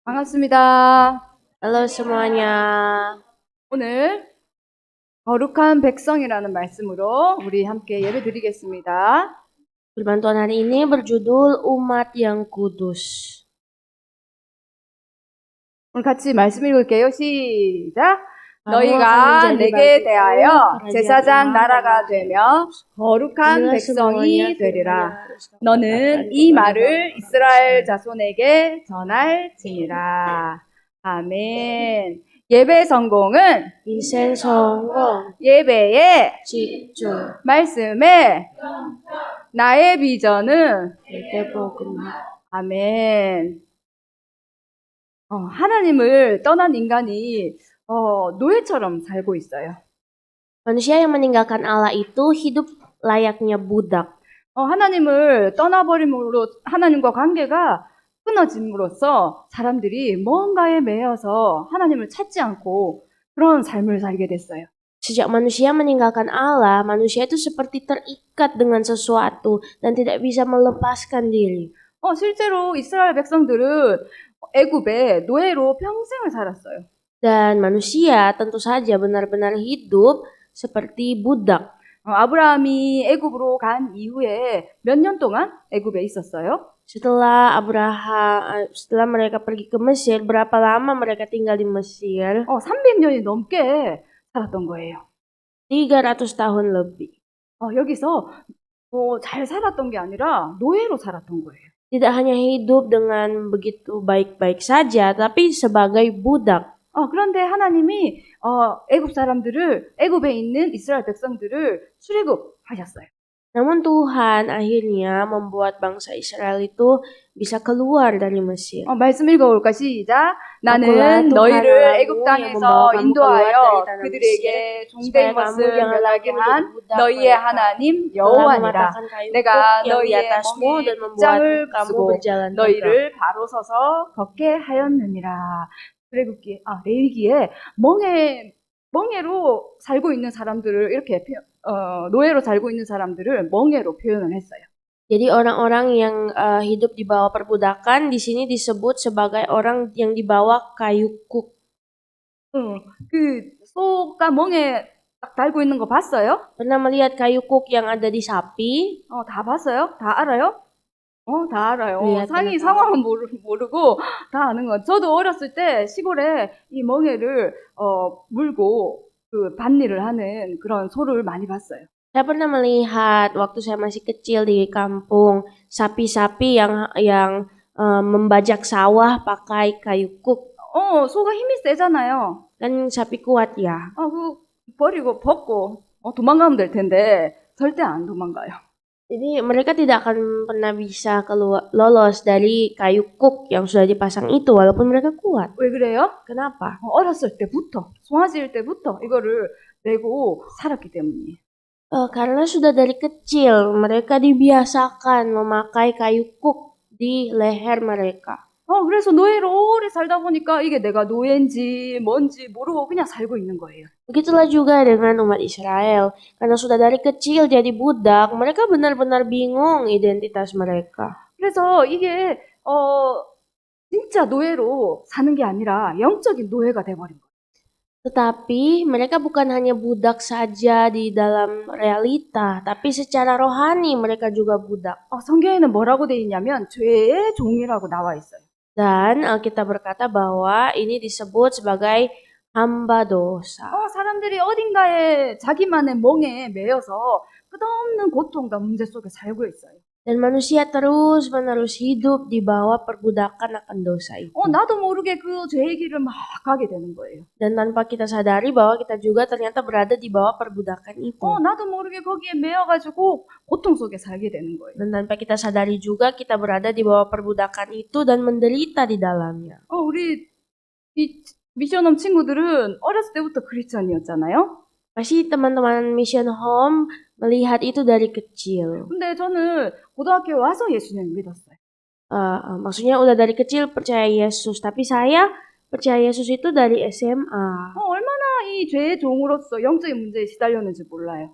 반갑습니다. Halo semuanya. 오늘 거룩한 백성이라는 말씀으로 우리 함께 예배 드리겠습니다. Firman Tuhan hari ini berjudul Umat yang Kudus. 오늘 같이 말씀 읽을게요. 시작. Kamu 너희가 akan menjadi 내게 bagiku 대하여 kerajaan 제사장 imam 나라가 dan 되며 bangsa. 거룩한 Inilah 백성이 semuanya 되리라. firman yang harus kau 너는 katakan 이 kepada 말을 bangsa. 이스라엘 자손에게 전할지니라. 아멘. 예배 성공은 Insen songgong, 예배의 cicu, 말씀에 나의 비전은 ete pogema. 아멘. 하나님을 떠난 인간이 노예처럼 살고 있어요. Manusia yang meninggalkan Allah itu hidup layaknya budak. 하나님을 떠나버림으로 하나님과 관계가 끊어짐으로써 사람들이 뭔가에 매여서 하나님을 찾지 않고 그런 삶을 살게 됐어요. Sejak manusia meninggalkan Allah, manusia itu seperti terikat dengan sesuatu dan tidak bisa melepaskan diri. 실제로 이스라엘 백성들은 애굽에 노예로 평생을 살았어요. Dan manusia tentu saja benar-benar hidup seperti budak. 아브라함이 애굽으로 간 이후에 몇 년 동안 애굽에 있었어요? Setelah mereka pergi ke Mesir, berapa lama mereka tinggal di Mesir? 300년이 넘게 살았던 거예요. 300 tahun lebih. 여기서 잘 살았던 게 아니라 노예로 살았던 거예요. Tidak hanya hidup dengan begitu baik-baik saja, tapi sebagai budak. 그런데 하나님이 애굽 사람들을 애굽에 있는 이스라엘 백성들을 출애굽하셨어요. Namun Tuhan akhirnya membuat bangsa Israel itu bisa keluar dari Mesir. 말씀 읽어볼까? 시작. 나는 너희를 애굽 땅에서 인도하여 그들에게 종된 것을 면하게 한 너희의 하나님 여호와니라. 내가 너희의 몸에 빗장을 쓰고 너희를 바로 서서 걷게 하였느니라. 레위기에 멍에로 살고 있는 사람들을 이렇게 노예로 살고 있는 사람들을 멍에로 표현을 했어요. Jadi orang-orang yang hidup di bawah perbudakan di sini disebut sebagai orang yang di bawah kayu kuk. 그 소가 멍에 딱 달고 있는 거 봤어요? Pernah melihat kayu kuk yang ada di sapi? 다 봤어요? 다 알아요? 다 알아요. 네, 상황은 모르고 다 아는 거. 저도 어렸을 때 시골에 이 멍에를 물고 그 밭일을 하는 그런 소를 많이 봤어요. Saya pernah melihat waktu saya masih kecil di kampung sapi-sapi yang membajak sawah pakai kayu kuk. 소가 힘이 세잖아요. Kan sapi kuat ya. 그 버리고 벗고 도망가면 될 텐데 절대 안 도망가요. Jadi mereka tidak akan pernah bisa lolos dari kayu kuk yang sudah dipasang itu walaupun mereka kuat. 왜 그래요? Kenapa? 어렸을 때부터, 송아지일 때부터 이거를 메고 살았기 때문이에요. Karena sudah dari kecil mereka dibiasakan memakai kayu kuk di leher mereka. 그래서 노예로 오래 살다 보니까 이게 내가 노예인지 뭔지 모르고 그냥 살고 있는 거예요. Begitulah juga dengan umat Israel. Karena sudah dari kecil jadi budak, mereka benar-benar bingung identitas mereka. 그래서 이게 진짜 노예로 사는 게 아니라 영적인 노예가 돼버린 거예요. Tetapi mereka bukan hanya budak saja di dalam realita, tapi secara rohani mereka juga budak. 성경에는 뭐라고 돼 있냐면 죄의 종이라고 나와 있어요. Dan Alkitab berkata bahwa ini disebut sebagai hamba dosa. 사람들이 어딘가에 자기만의 멍에 매여서 끝없는 고통과 문제 속에 살고 있어요. Dan manusia terus-menerus hidup di bawah perbudakan akan dosa itu. 나도 모르게 그 죄의 길을 막 가게 되는 거예요. Dan tanpa kita sadari bahwa kita juga ternyata berada di bawah perbudakan itu. 나도 모르게 거기에 매여가지고 고통 속에 살게 되는 거예요. Dan tanpa kita sadari juga kita berada di bawah perbudakan itu dan menderita di dalamnya. 우리 이 미션홈 친구들은 어렸을 때부터 크리스천이었잖아요. Pasti teman-teman Mission Home melihat itu dari kecil. 근데 저는 고등학교에 와서 예수님을 믿었어요. Maksudnya udah dari kecil percaya Yesus, tapi saya percaya Yesus itu dari SMA. 얼마나 이 죄의 종으로서 영적인 문제에 시달렸는지 몰라요.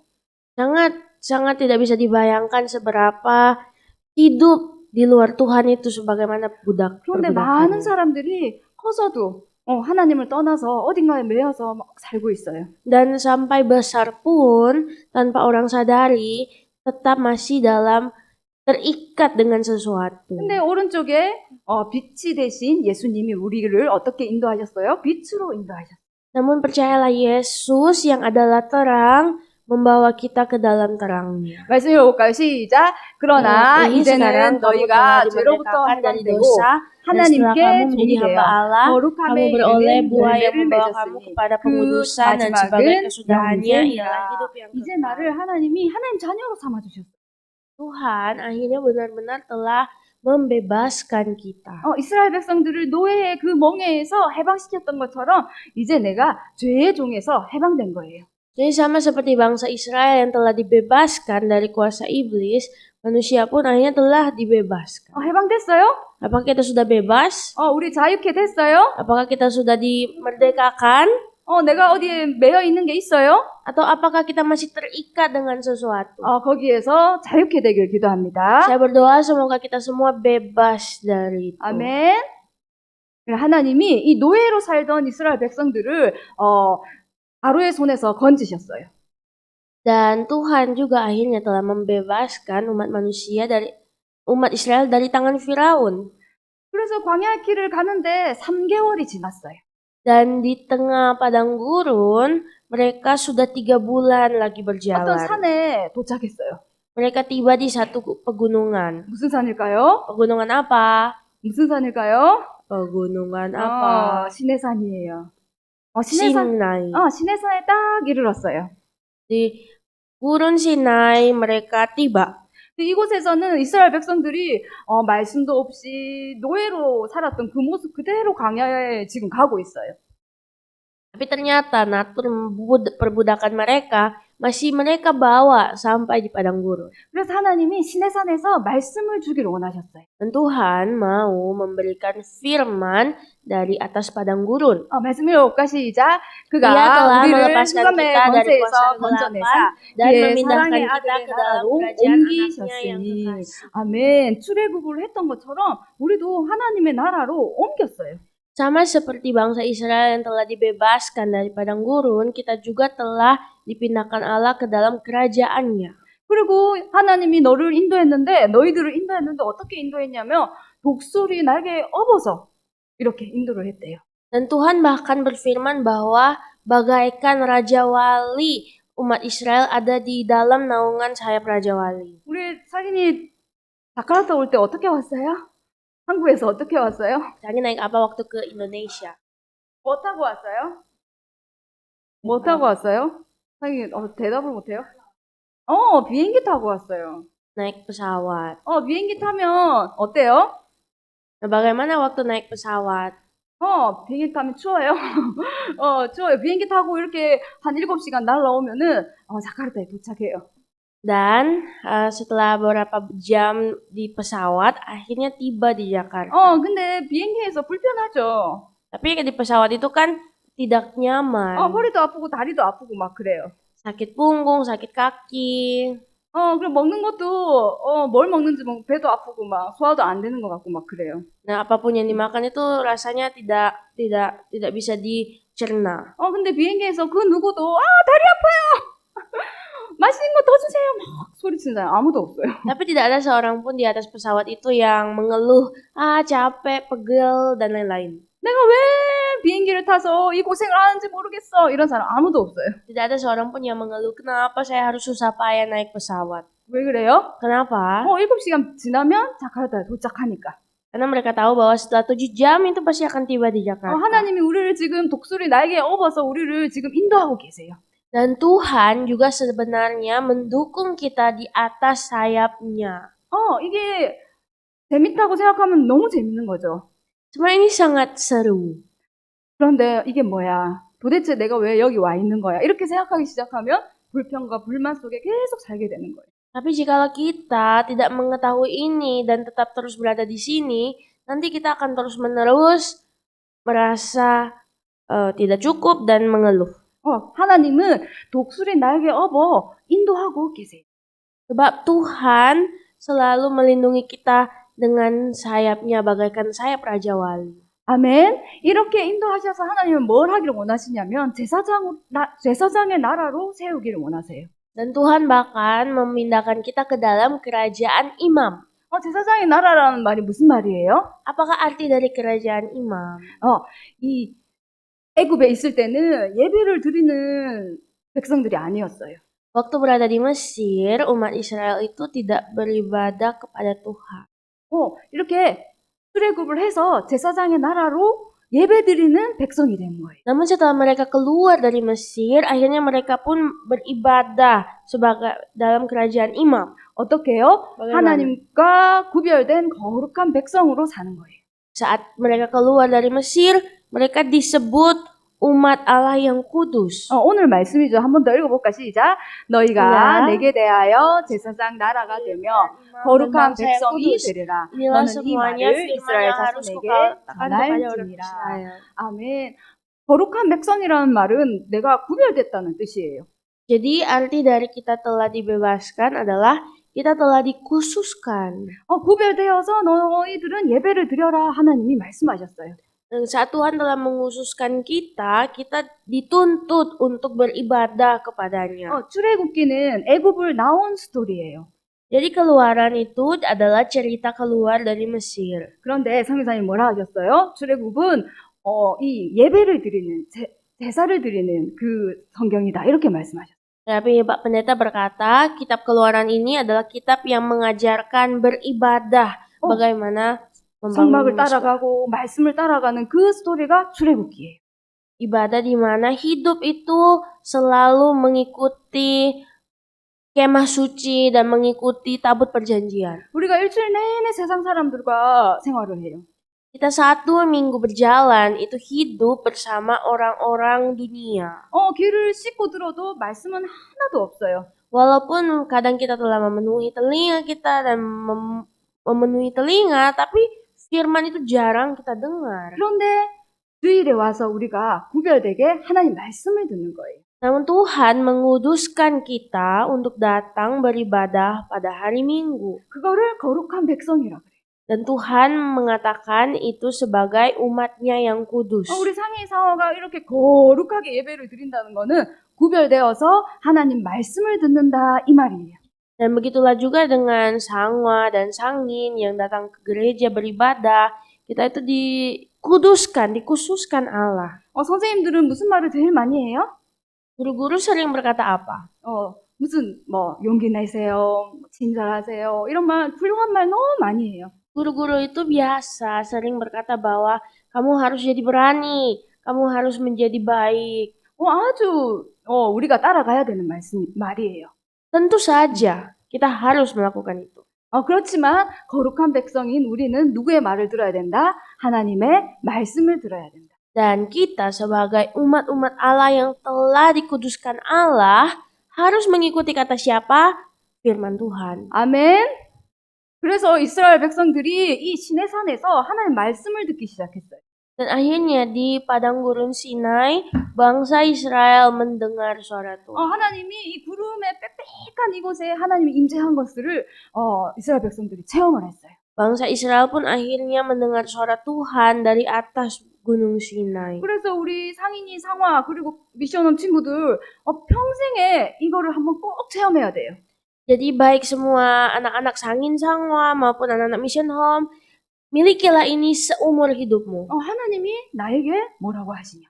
Sangat tidak bisa dibayangkan seberapa hidup di luar Tuhan itu sebagaimana 그런데 perbudakan. 많은 사람들이 커서도 하나님을 떠나서 어딘가에 매여서 막 살고 있어요. Dan sampai besar pun tanpa orang sadari tetap masih dalam terikat dengan sesuatu. 근데 오른쪽에 빛이 되신 예수님이 우리를 어떻게 인도하셨어요? 빛으로 인도하셨어요. Namun percayalah Yesus yang adalah terang membawa kita ke dalam terangnya. 말씀 읽어볼까요? 시작. 그러나 Sekarang 이제는 kamu telah 너희가 죄로부터 dimerdekakan dari 해방되고 dosa dan setelah 하나님께 kamu menjadi 종이 hamba 되어 Allah, kamu 거룩함에 beroleh 이르는 buah yang 열매를 membawa kamu 맺었으니 kepada 그 pengudusan dan sebagai 마지막은 kesudahannya ialah 영생이라. hidup yang 이제 kekal. 나를 하나님이 하나님 자녀로 삼아주셨어요. Tuhan akhirnya benar-benar telah membebaskan kita. 이스라엘 백성들을 노예의 그 멍에에서 해방시켰던 것처럼 이제 내가 죄의 종에서 해방된 거예요. Jadi sama seperti bangsa Israel yang telah dibebaskan dari kuasa iblis, manusia pun akhirnya telah dibebaskan. 해방됐어요? Apakah kita sudah bebas? 우리 자유케 됐어요? Apakah kita sudah dimerdekakan? 내가 어디에 매여 있는 게 있어요? Atau apakah kita masih terikat dengan sesuatu? 거기에서 자유케 되길 기도합니다. Saya berdoa semoga kita semua bebas dari itu. 아멘. 하나님이 이 노예로 살던 이스라엘 백성들을 바로의 손에서 건지셨어요. Dan Tuhan juga akhirnya telah membebaskan umat Israel dari tangan Firaun. 그래서 광야 길을 가는데 3개월이 지났어요. Dan di tengah padang gurun, mereka sudah 3 bulan lagi 어떤 berjalan. 산에 도착했어요. Mereka tiba di satu pegunungan. 무슨 산일까요? Pegunungan apa? 무슨 산일까요? Pegunungan apa? 시내산이에요. 시내산, Sinai. 시내산에 딱 이르렀어요. Di gurun Sinai mereka tiba. 근데 이곳에서는 이스라엘 백성들이 말씀도 없이 노예로 살았던 그 모습 그대로 광야에 지금 가고 있어요. Tapi ternyata natur perbudakan mereka masih mereka bawa sampai di padang gurun. 그래서 하나님이 시내산에서 말씀을 주기를 원하셨어요. Dan Tuhan mau memberikan firman dari atas padang gurun. 말씀 읽어볼까? 시작. Ia 그가 telah 우리를 melepaskan 흑암의 kita dari 권세에서 kuasa 건져내사 kegelapan dan 그의 memindahkan 사랑의 kita 아들의 ke dalam 나라로 kerajaan anaknya yang 옮기셨으니 kekasih. 아멘. 출애굽을 했던 것처럼 우리도 하나님의 나라로 옮겼어요. Sama seperti bangsa Israel yang telah dibebaskan dari padang gurun, kita juga telah dipindahkan Allah ke dalam kerajaannya. 그리고 하나님이 너희들을 인도했는데 어떻게 인도했냐면 독수리 날개에 업어서 이렇게 인도를 했대요. Dan Tuhan bahkan berfirman bahwa bagaikan Raja Wali umat Israel ada di dalam naungan sayap Raja Wali. 우리 사진이 자카르타 올 때 어떻게 왔어요? 한국에서 어떻게 왔어요? Tadi naik apa waktu ke Indonesia? 뭐 타고 왔어요? 뭐 타고 왔어요? 사장님 대답을 못해요? 비행기 타고 왔어요. Naik pesawat. 비행기 타면 어때요? Nah, bagaimana waktu naik pesawat? 비행기 타면 추워요. 추워요. 비행기 타고 이렇게 한 7시간 날라오면은 자카르타에 도착해요. Dan setelah beberapa jam di pesawat, akhirnya tiba di Jakarta. 근데 비행기에서 불편하죠. Tapi di pesawat itu kan tidak nyaman. 허리도 아프고 다리도 아프고 막 그래요. Sakit punggung, sakit kaki. 그리고 먹는 것도 뭘 먹는지 배도 아프고 막 소화도 안 되는 것 같고 막 그래요. Nah, apapun yang dimakan itu rasanya tidak bisa dicerna. 근데 비행기에서 그 누구도 다리 아파요. 맛있는 거 더 주세요. 막 소리치는 사람 아무도 없어요. Tapi tidak ada seorang pun di atas pesawat itu yang mengeluh, capek, pegel, dan lain-lain. 내가 왜 비행기를 타서 이 고생을 하는지 모르겠어. 이런 사람 아무도 없어요. Tidak ada seorang pun yang mengeluh, kenapa saya harus susah payah naik pesawat. 왜 그래요? Kenapa? 7시간 지나면 자카르타에 도착하니까. Karena mereka tahu bahwa setelah 7 jam itu pasti akan tiba di Jakarta. 하나님이 우리를 지금 독수리 날개에 업어서 우리를 지금 인도하고 계세요. Dan Tuhan juga sebenarnya mendukung kita di atas sayapnya. 이게 재밌다고 생각하면 너무 재밌는 거죠. Sebenarnya ini sangat seru. 그런데 이게 뭐야? 도대체 내가 왜 여기 와 있는 거야? 이렇게 생각하기 시작하면 불평과 불만 속에 계속 살게 되는 거예요. Tapi jikalau kita tidak mengetahui ini dan tetap terus berada di sini, nanti kita akan terus-menerus merasa tidak cukup dan mengeluh. 하나님은 독수리 날개 업어 인도하고 계세요. Sebab Tuhan selalu melindungi kita dengan sayapnya bagaikan sayap Raja Wali. 아멘. 이렇게 인도하셔서 하나님은 뭘 하기를 원하시냐면 제사장의 나라로 세우기를 원하세요. Dan Tuhan bahkan memindahkan kita ke dalam kerajaan imam. 제사장의 나라라는 말이 무슨 말이에요? Apakah arti dari kerajaan imam? 이 애굽에 있을 때는 예배를 드리는 백성들이 아니었어요. Waktu berada di Mesir, umat Israel itu tidak beribadah kepada Tuhan. 이렇게 출애굽을 해서 제사장의 나라로 예배드리는 백성이 된 거예요. Namun setelah mereka keluar dari Mesir, akhirnya mereka pun beribadah sebagai dalam kerajaan imam. 어떻게요? Bagaimana? 하나님과 구별된 거룩한 백성으로 사는 거예요. Saat mereka keluar dari Mesir, mereka disebut umat Allah yang kudus. 오늘 말씀이죠. 한 번 더 읽어볼까? 시작. 너희가 네. 내게 대하여 제사장 나라가 되며 거룩한 백성이 되리라. Inilah 너는 이 semuanya 말을 firman 이스라엘 yang harus 자손에게 kukatakan kepada orang 전할지니라. Israel. 아멘. 거룩한 백성이라는 말은 내가 구별됐다는 뜻이에요. Jadi arti dari kita telah dibebaskan adalah kita telah dikhususkan. 구별되어서 너희들은 예배를 드려라. 하나님이 말씀하셨어요. Dan saat Tuhan telah menghususkan kita, kita dituntut untuk beribadah kepadanya. 출애굽기는 애굽을 나온 스토리예요. Jadi keluaran itu adalah cerita keluar dari Mesir. 그런데 성경사님 뭐라 하셨어요? 출애굽은 이 예배를 드리는 제사를 드리는 그 성경이다. 이렇게 말씀하셨어요. Tapi Pak Pendeta berkata, kitab keluaran ini adalah kitab yang mengajarkan beribadah. Bagaimana 성막을 membangun 따라가고 말씀을 따라가는 그 스토리가 출애굽기예요. ibadah di mana hidup itu selalu mengikuti kemah suci dan mengikuti tabut perjanjian. 우리가 일주일 내내 세상 사람들과 생활을 해요. Kita 1 minggu berjalan itu hidup bersama orang-orang dunia. 귀를 씻고 들어도 말씀은 하나도 없어요. Walaupun kadang kita telah memenuhi telinga kita dan memenuhi telinga, tapi firman itu jarang kita dengar. 그런데 주일에 와서 우리가 구별되게 하나님 말씀을 듣는 거예요. Namun Tuhan menguduskan kita untuk datang beribadah pada hari Minggu. 그거를 거룩한 백성이라 그래요. Dan Tuhan mengatakan itu sebagai umatnya yang kudus. 우리 상이 상어가 이렇게 거룩하게 예배를 드린다는 거는 구별되어서 하나님 말씀을 듣는다 이 말이에요. Dan begitulah juga dengan Sangwa dan Sangin yang datang ke gereja beribadah. Kita itu dikhususkan Allah. 선생님들은 무슨 말을 제일 많이 해요? Guru-guru sering berkata apa? 무슨 용기 내세요, 친절하세요 이런 말 훌륭한 말 너무 많이 해요. Guru-guru itu biasa sering berkata bahwa kamu harus jadi berani, kamu harus menjadi baik. 아주 우리가 따라가야 되는 말이에요. Tentu saja kita harus melakukan itu. 그렇지만 거룩한 백성인 우리는 누구의 말을 들어야 된다? 하나님의 말씀을 들어야 된다. Dan kita sebagai umat-umat Allah yang telah dikuduskan Allah harus mengikuti kata siapa? Firman Tuhan. 아멘. 그래서 이스라엘 백성들이 이 시내산에서 하나님 말씀을 듣기 시작했어요. Dan akhirnya di padang gurun Sinai, bangsa Israel mendengar suara Tuhan. 하나님이 이 구름의 빽빽한 이곳에 하나님이 임재한 것을 이스라엘 백성들이 체험을 했어요. Bangsa Israel pun akhirnya mendengar suara Tuhan dari atas gunung Sinai. 그래서 우리 상인이 상화 그리고 미션홈 친구들 평생에 이거를 한번 꼭 체험해야 돼요. Jadi baik semua anak-anak Sangin Sangwa maupun anak-anak Mission Home, milikilah ini seumur hidupmu. 하나님이 나에게 뭐라고 하시냐?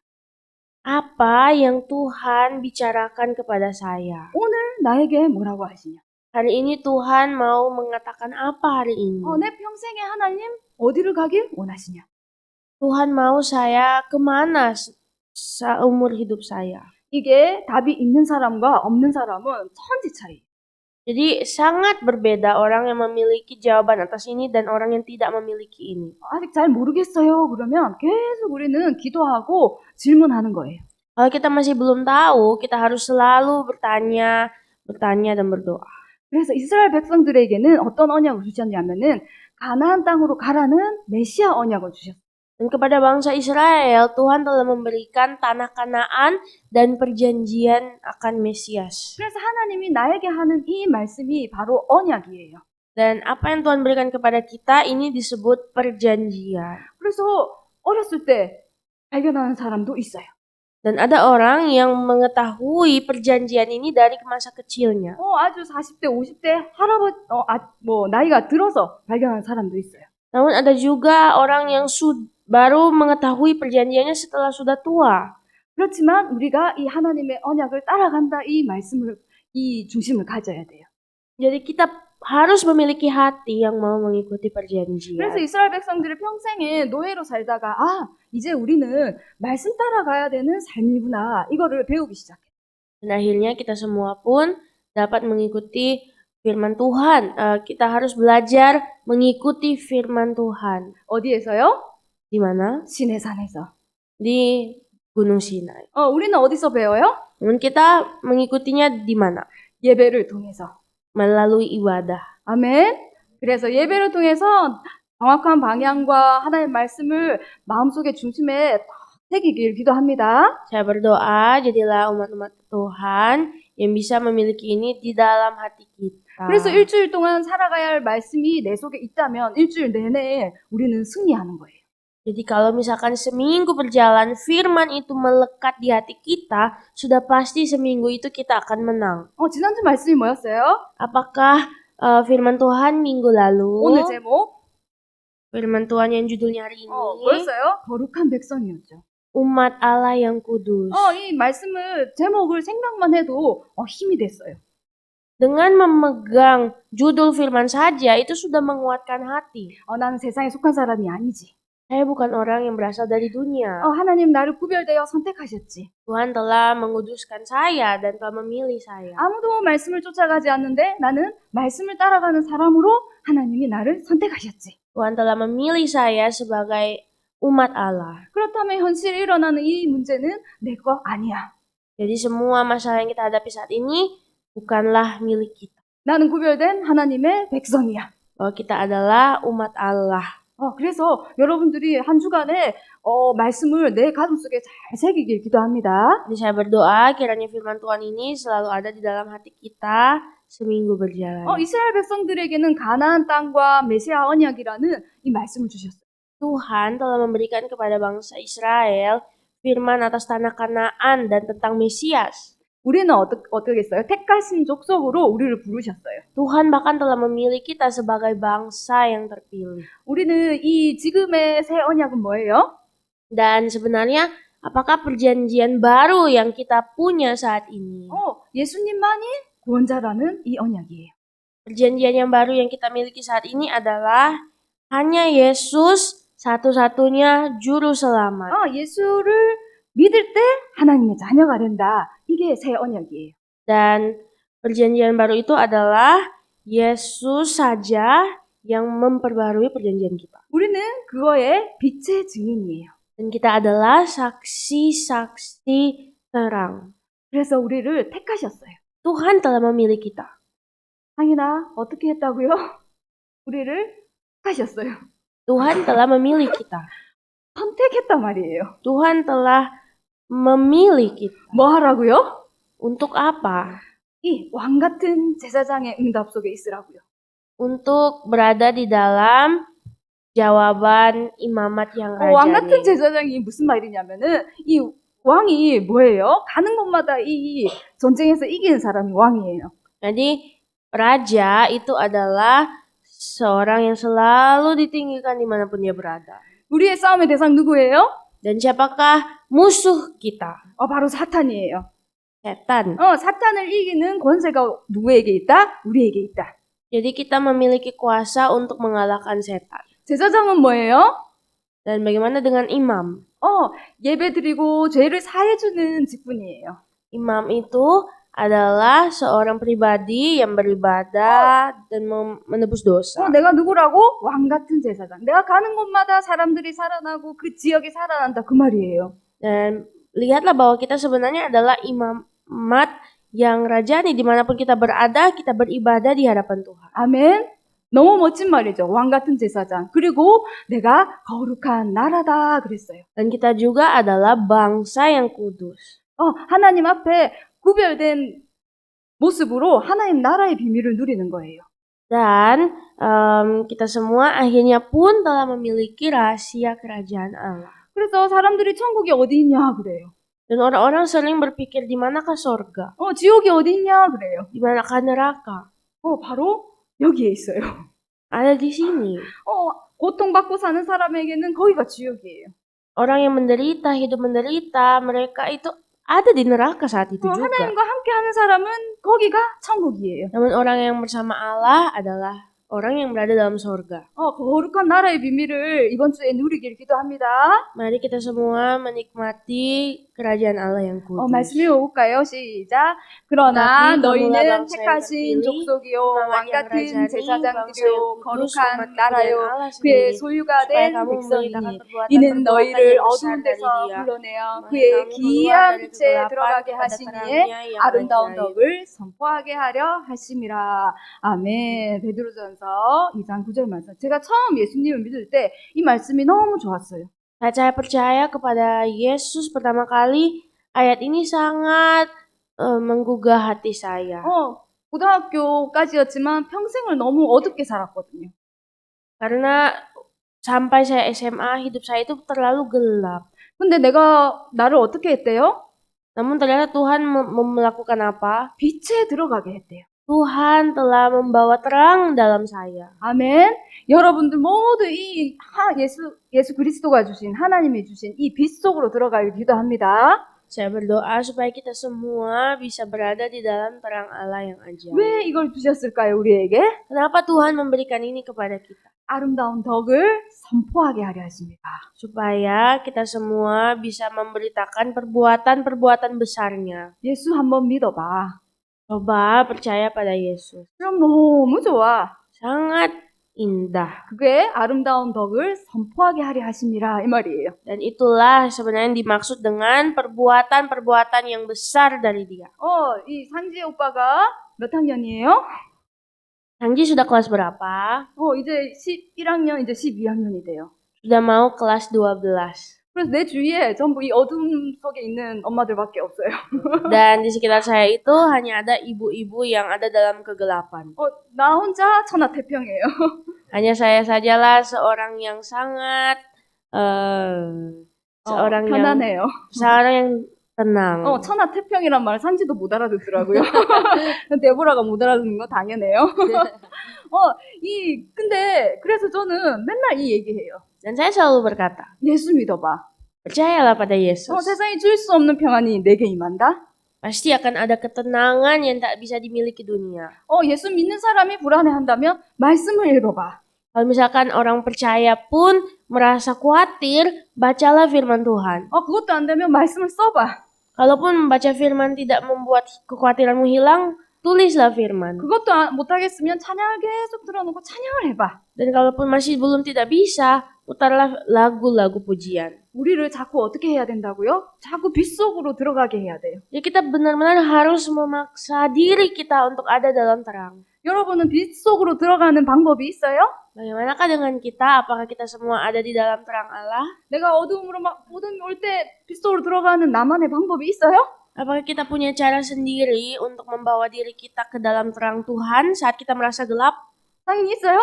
Apa yang Tuhan bicarakan kepada saya? 오늘 나에게 뭐라고 하시냐? Hari ini Tuhan mau mengatakan apa hari ini? 내 평생에 하나님 어디를 가길 원하시냐? Tuhan mau saya kemana seumur hidup saya? 이게 답이 있는 사람과 없는 사람은 천지 차이. Jadi sangat berbeda orang yang memiliki jawaban atas ini dan orang yang tidak memiliki ini. 아직 잘 모르겠어요. 그러면 계속 우리는 기도하고 질문하는 거예요. Kalau kita masih belum tahu, kita harus selalu bertanya dan berdoa. 그래서 이스라엘 백성들에게는 어떤 언약을 주셨냐면은 가나안 땅으로 가라는 메시아 언약을 주셨어요. Dan kepada bangsa Israel, Tuhan telah memberikan tanah Kanaan dan perjanjian akan Mesias. 그래서 하나님이 나에게 하는 이 말씀이 바로 언약이에요. Dan apa yang Tuhan berikan kepada kita ini disebut perjanjian. 그래서 어렸을 때 발견하는 사람도 있어요. Dan ada orang yang mengetahui perjanjian ini dari masa kecilnya. 아주 40대, 50대 할아버지, 나이가 들어서 발견하는 사람도 있어요. Namun ada juga orang yang baru mengetahui perjanjiannya setelah sudah tua. 그렇지만 우리가 이 하나님의 언약을 따라간다 이 중심을 가져야 돼요. Jadi kita harus memiliki hati yang mau mengikuti 그래서 perjanjian. 이스라엘 백성들이 평생에 노예로 살다가 이제 우리는 말씀 따라가야 되는 삶이구나 이거를 배우기 시작해요. Dan akhirnya kita semua pun dapat mengikuti firman Tuhan. Kita harus belajar mengikuti firman Tuhan. 어디에서요? Di mana? 시내산에서. Di Gunung Sinai. 우리는 어디서 배워요? Namun kita mengikutinya di mana? 예배를 통해서. Melalui ibadah. 아멘. 그래서 예배를 통해서 정확한 방향과 하나님의 말씀을 마음속의 중심에 딱 새기길 기도합니다. Saya berdoa jadilah umat-umat Tuhan yang bisa memiliki ini di dalam hati kita. 그래서 일주일 동안 살아가야 할 말씀이 내 속에 있다면 일주일 내내 우리는 승리하는 거예요. Jadi kalau misalkan seminggu berjalan, firman itu melekat di hati kita, sudah pasti seminggu itu kita akan menang. 지난주 말씀이 뭐였어요? Apakah firman Tuhan minggu lalu? 오늘 제목 Firman Tuhan yang judulnya hari ini, 뭐였어요? 거룩한 백성이었죠. umat Allah yang kudus. 이 말씀을 제목을 생각만 해도 힘이 됐어요. Dengan memegang judul firman saja, itu sudah menguatkan hati. 나는 세상에 속한 사람이 아니지. Saya bukan orang yang berasal dari dunia. 하나님 나를 구별되어 선택하셨지. Tuhan telah menguduskan saya dan telah memilih saya. 아무도 말씀을 쫓아가지 않는데 나는 말씀을 따라가는 사람으로 하나님이 나를 선택하셨지. Tuhan telah memilih saya sebagai umat Allah. 그렇다면 현실에 일어나는 이 문제는 내 거 아니야. Jadi semua masalah yang kita hadapi saat ini bukanlah milik kita. 나는 구별된 하나님의 백성이야. Bahwa kita adalah umat Allah. 그래서 여러분들이 한 주간에 말씀을 내 가슴속에 잘 새기길 기도합니다. Jadi saya berdoa kiranya firman Tuhan ini selalu ada di dalam hati kita seminggu berjalan. 이스라엘 백성들에게는 가나안 땅과 메시아 언약이라는 이 말씀을 주셨어요. Tuhan telah memberikan kepada bangsa Israel firman atas tanah Kanaan dan tentang Mesias. 우리는 어떻겠어요? 택하신 족속으로 우리를 부르셨어요. Tuhan bahkan telah memilih kita sebagai bangsa yang terpilih. 우리는 이 지금의 새 언약은 뭐예요? Dan sebenarnya apakah perjanjian baru yang kita punya saat ini? 예수님만이 구원자라는 이 언약이에요. Perjanjian yang baru yang kita miliki saat ini adalah hanya Yesus satu-satunya juru selamat. 예수를 믿을 때 하나님의 자녀가 된다. 이게 새 언약이에요. Dan perjanjian baru itu adalah Yesus saja yang memperbarui perjanjian kita. 우리는 그거의 빛의 증인이에요. Dan kita adalah saksi-saksi terang. 그래서 우리를 택하셨어요. Tuhan telah memilih kita. 상인아, 어떻게 했다고요? 우리를 택하셨어요. Tuhan telah memilih kita. 선택했단 말이에요. Tuhan telah memilih kita. 뭐 하라고요? Untuk apa? 이 왕 같은 제사장의 응답 속에 있으라고요. Untuk berada di dalam jawaban imamat yang 왕 같은 rajani. 제사장이 무슨 말이냐면은 이 왕이 뭐예요? 가는 곳마다 이 전쟁에서 이기는 사람이 왕이에요. Jadi raja itu adalah seorang yang selalu ditinggikan dimanapun dia berada. 우리의 싸움의 대상 누구예요? Dan siapakah musuh kita? 바로 사탄이에요. Setan. 사탄을 이기는 권세가 누구에게 있다? 우리에게 있다. Jadi kita memiliki kuasa untuk mengalahkan setan. 제사장은 뭐예요? Dan bagaimana dengan imam? 예배 드리고 죄를 사해주는 직분이에요. Imam itu adalah seorang pribadi yang beribadah dan menebus dosa. 내가 누구라고? 왕 같은 제사장. 내가 가는 곳마다 사람들이 살아나고 그 지역이 살아난다 그 말이에요. Dan lihatlah bahwa kita sebenarnya adalah imamat yang rajani. Dimanapun kita berada, kita beribadah di hadapan Tuhan. 아멘. 너무 멋진 말이죠. 왕 같은 제사장. 그리고 내가 거룩한 나라다 그랬어요. Dan kita juga adalah bangsa yang kudus. 하나님 앞에 구별된 모습으로 하나님 나라의 비밀을 누리는 거예요. Dan kita semua akhirnya pun telah memiliki rahasia kerajaan Allah. 그래서 사람들이 천국이 어디 있냐 그래요. Dan orang-orang sering berpikir di manakah sorga? 지옥이 어디 있냐 그래요. Di manakah neraka? 바로 여기에 있어요. Ada di sini. 고통받고 사는 사람에게는 거기가 지옥이에요. Orang yang menderita, hidup menderita, mereka itu ada di neraka saat itu juga. 하나님과 함께 하는 사람은 거기가 천국이에요. Namun orang yang bersama Allah adalah orang yang berada dalam sorga. 거룩한 나라의 비밀을 이번 주에 누리길 기도합니다. Mari kita semua menikmati kerajaan Allah yang kudus. 말씀 읽어볼까요? 시작. 그러나 Tetapi 너희는 kamulah bangsa yang 택하신 terpilih, 족속이요 umat 왕 yang 같은 rajani, 제사장들이요 bangsa yang kudus, 거룩한 umat 나라요 pilihan Allah 그의 sendiri, 소유가 supaya 된 kamu memberitakan 백성이니 perbuatan-perbuatan 이는 yang 너희를 besar 어두운 dari 데서 Dia. 불러내어 Maka 그의 kamu keluar 기이한 dari 빛에 kegelapan 들어가게 kepada 하시니에 terangnya yang 아름다운 ajaib. 덕을 선포하게 하려 하심이라. 아멘. 베드로전서 2장 9절 말씀. 제가 처음 예수님을 믿을 때 이 말씀이 너무 좋았어요. Saat saya percaya kepada Yesus pertama kali, ayat ini sangat menggugah hati saya. 고등학교까지였지만 평생을 너무 어둡게 살았거든요. Karena sampai saya SMA, hidup saya itu terlalu gelap. 근데 나를 어떻게 했대요? Namun ternyata Tuhan melakukan apa? 빛에 들어가게 했대요. Tuhan telah membawa terang dalam saya. 아멘. 여러분들 모두 이 예수 그리스도가 주신 하나님이 주신 이 빛 속으로 들어가길 기도합니다. Saya berdoa supaya kita semua bisa berada di dalam terang Allah yang ajaib. 왜 이걸 주셨을까요, 우리에게? Kenapa Tuhan memberikan ini kepada kita? 아름다운 덕을 선포하게 하려 하십니다. Supaya kita semua bisa memberitakan perbuatan-perbuatan besarnya. 예수 한번 믿어봐. Coba percaya pada Yesus. 그럼 너무 좋아. Sangat indah. 그게 아름다운 덕을 선포하게 하려 하심이라 이 말이에요. Dan itulah sebenarnya yang dimaksud dengan perbuatan-perbuatan yang besar dari Dia. 이 상지 오빠가 몇 학년이에요? Hangji sudah kelas berapa? 이제 11학년, 이제 12학년이 돼요. Sudah mau kelas 12. 그래서 내 주위에 전부 이 어둠 속에 있는 엄마들밖에 없어요. Dan di sekitar saya itu hanya ada ibu-ibu yang ada dalam kegelapan. 나 혼자 천하태평이에요. Hanya saya sajalah seorang yang sangat 편안해요. seorang yang tenang. 천하태평이란 말 상지도 못 알아듣더라고요. 데보라가 못 알아듣는 거 당연해요. 근데 그래서 저는 맨날 이 얘기해요. Dan saya selalu berkata, 예수 믿어봐. percayalah pada Yesus. 세상이 줄 수 없는 평안이 내게 임한다. Pasti akan ada ketenangan yang tak bisa dimiliki dunia. 예수 믿는 사람이 불안해한다면 말씀을 읽어봐. Kalau misalkan orang percaya pun merasa khawatir, bacalah firman Tuhan. 그것도 안 되면 말씀을 써봐. Kalaupun membaca firman tidak membuat kekhawatiranmu hilang, tulislah firman. 그것도 못하겠으면 찬양을 계속 들어놓고 찬양을 해봐. Dan kalaupun masih belum tidak bisa, putarlah lagu-lagu pujian. 우리를 자꾸 어떻게 해야 된다고요? 자꾸 빛 속으로 들어가게 해야 돼요. Ya kita benar-benar harus memaksa diri kita untuk ada dalam terang. 여러분은 빛 속으로 들어가는 방법이 있어요? Bagaimanakah dengan kita? Apakah kita semua ada di dalam terang Allah? 내가 어둠 올 때 빛 속으로 들어가는 나만의 방법이 있어요? Apakah kita punya cara sendiri untuk membawa diri kita ke dalam terang Tuhan saat kita merasa gelap? 당연히 있어요.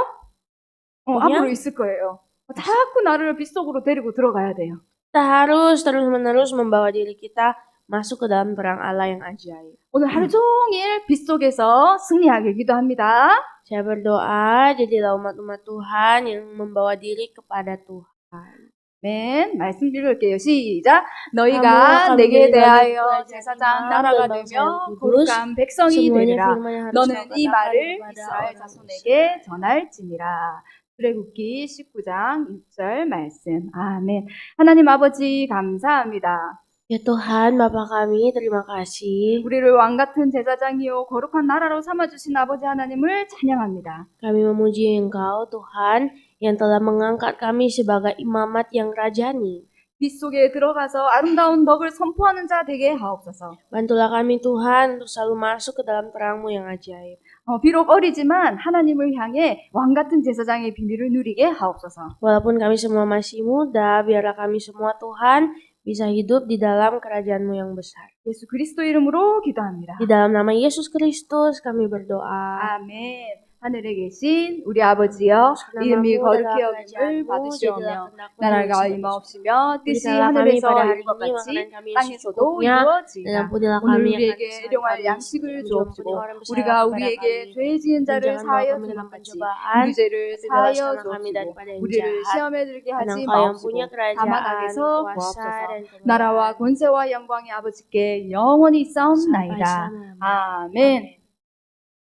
punya? 앞으로 있을 거예요. 자꾸 나를 빛 속으로 데리고 들어가야 돼요. Kita harus terus-menerus membawa diri kita masuk ke dalam terang Allah yang ajaib. 오늘 하루 종일 빛 속에서 승리하길 기도합니다. Saya berdoa jadilah umat-umat Tuhan yang membawa diri kepada Tuhan. 맨 말씀 읽을게요. 시작. 너희가 내게 대하여 제사장 나라가 되며 거룩한 백성이 되리라. 너는 이 말을 이스라엘 자손에게 전할지니라. 출애굽기 19장 6절 말씀. 아멘. 하나님 아버지 감사합니다. Ya Tuhan, Bapa kami, terima kasih. 우리를 왕 같은 제사장이요 거룩한 나라로 삼아 주신 아버지 하나님을 찬양합니다. Kami memuji Engkau, Tuhan, yang telah mengangkat kami sebagai imamat yang rajani. 빛 속에 들어가서 아름다운 덕을 선포하는 자 되게 하옵소서. Bantulah kami, Tuhan, untuk selalu masuk ke dalam terang-Mu yang ajaib. 비록 어리지만 하나님을 향해 왕 같은 제사장의 비밀을 누리게 하옵소서. Walaupun kami semua masih muda, biarlah kami semua, Tuhan, bisa hidup di dalam kerajaan-Mu yang besar. 예수 그리스도 이름으로 기도합니다. Di dalam nama Yesus Kristus kami berdoa. 아멘. 하늘에 계신 우리 아버지여, 이름이 거룩히 여김을 받으시오며 나라가 임하옵시며 뜻이 하늘에서 이룬 것 같이 땅에서도 이루어지이다. 오늘 우리에게 일용할 양식을 주옵시고 우리가 우리에게 죄 지은 자를 사하여 주는 것 같이 우리 죄를 사하여 주옵시고 우리를 시험에 들게 하지 마옵시고 다만 악에서 구하옵소서. 나라와 권세와 영광이 아버지께 영원히 있사옵나이다. 아멘.